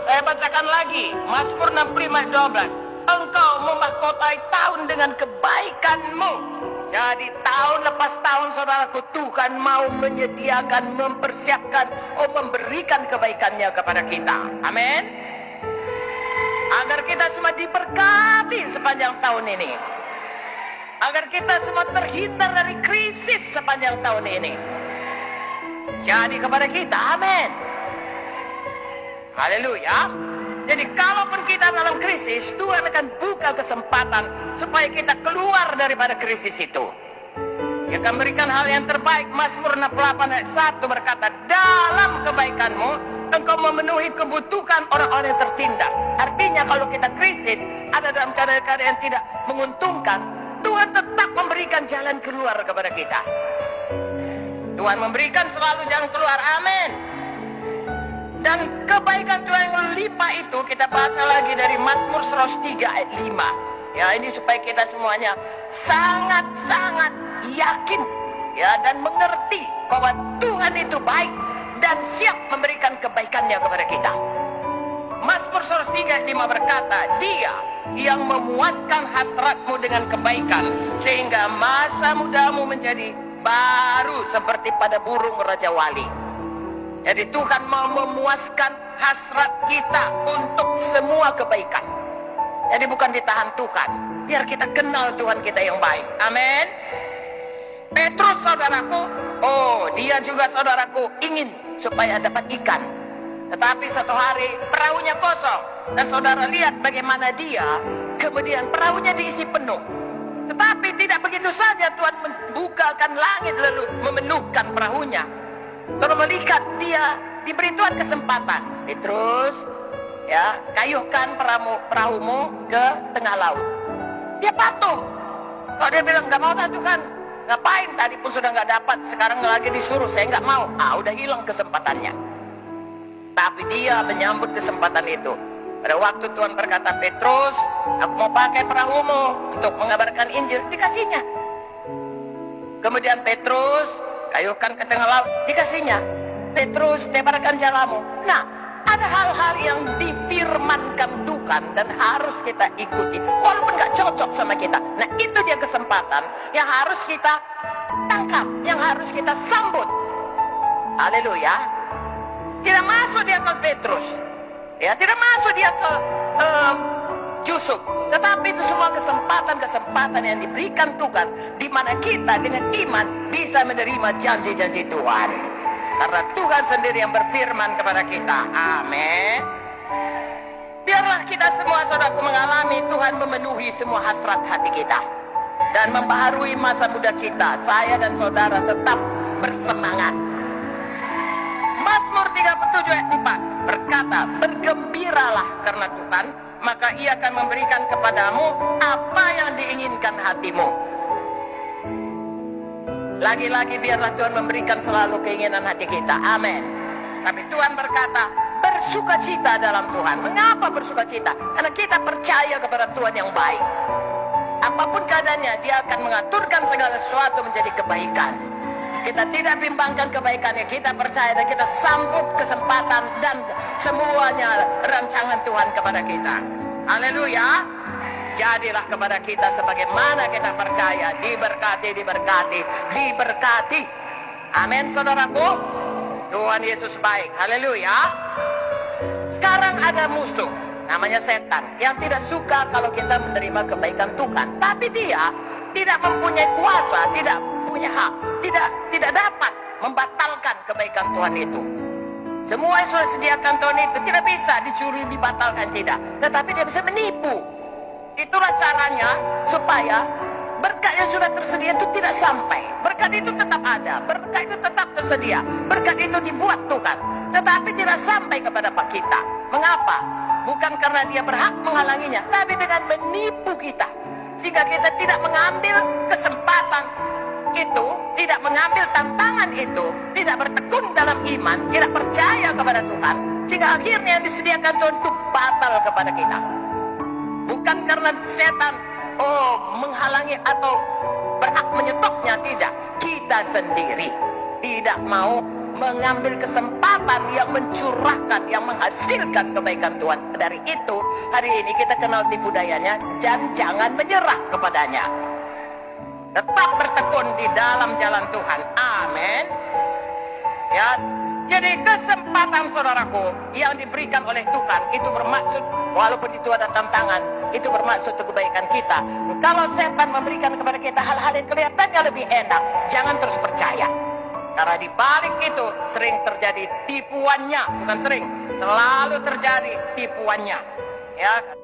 Saya bacakan lagi, Mazmur 65:12. Engkau memahkotai tahun dengan kebaikanmu. Jadi tahun lepas tahun, saudaraku, Tuhan mau menyediakan, mempersiapkan, memberikan kebaikannya kepada kita. Amin. Agar kita semua diberkati sepanjang tahun ini. Agar kita semua terhindar dari krisis sepanjang tahun ini. Jadi kepada kita, amin. Haleluya. Jadi kalaupun kita dalam krisis, Tuhan akan buka kesempatan supaya kita keluar daripada krisis itu. Dia akan berikan hal yang terbaik. Mazmur 68 ayat 1 berkata, dalam kebaikanmu engkau memenuhi kebutuhan orang-orang yang tertindas. Artinya kalau kita krisis, ada dalam keadaan-keadaan yang tidak menguntungkan, Tuhan tetap memberikan jalan keluar kepada kita. Tuhan memberikan selalu jalan keluar, amin. Dan kebaikan Tuhan yang melimpah itu kita baca lagi dari Mazmur 103 ayat 5. Ya, ini supaya kita semuanya sangat-sangat yakin ya, dan mengerti bahwa Tuhan itu baik dan siap memberikan kebaikannya kepada kita. Mazmur 103 ayat 5 berkata, Dia yang memuaskan hasratmu dengan kebaikan sehingga masa mudamu menjadi baru seperti pada burung Raja Wali. Jadi Tuhan mau memuaskan hasrat kita untuk semua kebaikan. Jadi bukan ditahan Tuhan, biar kita kenal Tuhan kita yang baik. Amin. Petrus, saudaraku, dia juga, saudaraku, ingin supaya dapat ikan. Tetapi satu hari perahunya kosong. Dan saudara lihat bagaimana dia, kemudian perahunya diisi penuh. Tetapi tidak begitu saja Tuhan membukakan langit lalu memenuhkan perahunya. Saudara melihat dia diberi Tuhan kesempatan. Terus ya, kayuhkan perahumu ke tengah laut. Dia patuh. Kalau dia bilang nggak mau Tuhan, ngapain tadi pun sudah nggak dapat, sekarang lagi disuruh, saya nggak mau. Udah hilang kesempatannya. Tapi dia menyambut kesempatan itu. Pada waktu Tuhan berkata, Petrus, aku mau pakai perahumu untuk mengabarkan Injil, dikasihnya. Kemudian Petrus, kayuhkan ke tengah laut, dikasihnya. Petrus, tebarkan jalamu. Nah, ada hal-hal yang difirmankan Tuhan dan harus kita ikuti, walaupun gak cocok sama kita. Nah, itu dia kesempatan yang harus kita tangkap, yang harus kita sambut. Haleluya. Tidak masuk dia ke Petrus, ya, tidak masuk dia ke Yusuf. Tetapi itu semua kesempatan-kesempatan yang diberikan Tuhan, di mana kita dengan iman bisa menerima janji-janji Tuhan. Karena Tuhan sendiri yang berfirman kepada kita. Amin. Biarlah kita semua, saudaraku, mengalami Tuhan memenuhi semua hasrat hati kita dan membaharui masa muda kita. Saya dan saudara tetap bersemangat. Mazmur 37 ayat 4 berkata, bergembiralah karena Tuhan, maka Ia akan memberikan kepadamu apa yang diinginkan hatimu. Lagi-lagi biarlah Tuhan memberikan selalu keinginan hati kita. Amin. Tapi Tuhan berkata, bersukacita dalam Tuhan. Mengapa bersukacita? Karena kita percaya kepada Tuhan yang baik. Apapun keadaannya, Dia akan mengaturkan segala sesuatu menjadi kebaikan. Kita tidak bimbangkan kebaikannya, kita percaya dan kita sambut kesempatan dan semuanya rancangan Tuhan kepada kita. Haleluya. Jadilah kepada kita sebagaimana kita percaya. Diberkati, diberkati, diberkati. Amin, saudaraku. Tuhan Yesus baik. Haleluya. Sekarang ada musuh, namanya setan, yang tidak suka kalau kita menerima kebaikan Tuhan. Tapi dia tidak mempunyai kuasa, tidak punya hak, tidak dapat membatalkan kebaikan Tuhan itu. Semua yang sudah sediakan Tuhan itu tidak bisa dicuri, dibatalkan, tidak. Tetapi dia bisa menipu. Itulah caranya supaya berkat yang sudah tersedia itu tidak sampai. Berkat itu tetap ada, berkat itu tetap tersedia, berkat itu dibuat Tuhan, tetapi tidak sampai kepada kita. Mengapa? Bukan karena dia berhak menghalanginya, tapi dengan menipu kita, sehingga kita tidak mengambil kesempatan itu, tidak mengambil tantangan itu, tidak bertekun dalam iman, tidak percaya kepada Tuhan, sehingga akhirnya yang disediakan Tuhan itu batal kepada kita. Bukan karena setan menghalangi atau berhak menyetopnya, tidak. Kita sendiri tidak mau mengambil kesempatan yang mencurahkan, yang menghasilkan kebaikan Tuhan. Dari itu, hari ini kita kenal tipu dayanya dan jangan menyerah kepadanya. Tetap bertekun di dalam jalan Tuhan. Amin. Ya, jadi kesempatan saudaraku yang diberikan oleh Tuhan itu bermaksud, walaupun itu ada tantangan, itu bermaksud untuk kebaikan kita. Kalau setan memberikan kepada kita hal-hal yang kelihatannya lebih enak, jangan terus percaya. Karena di balik itu sering terjadi tipuannya, bukan sering, selalu terjadi tipuannya. Ya.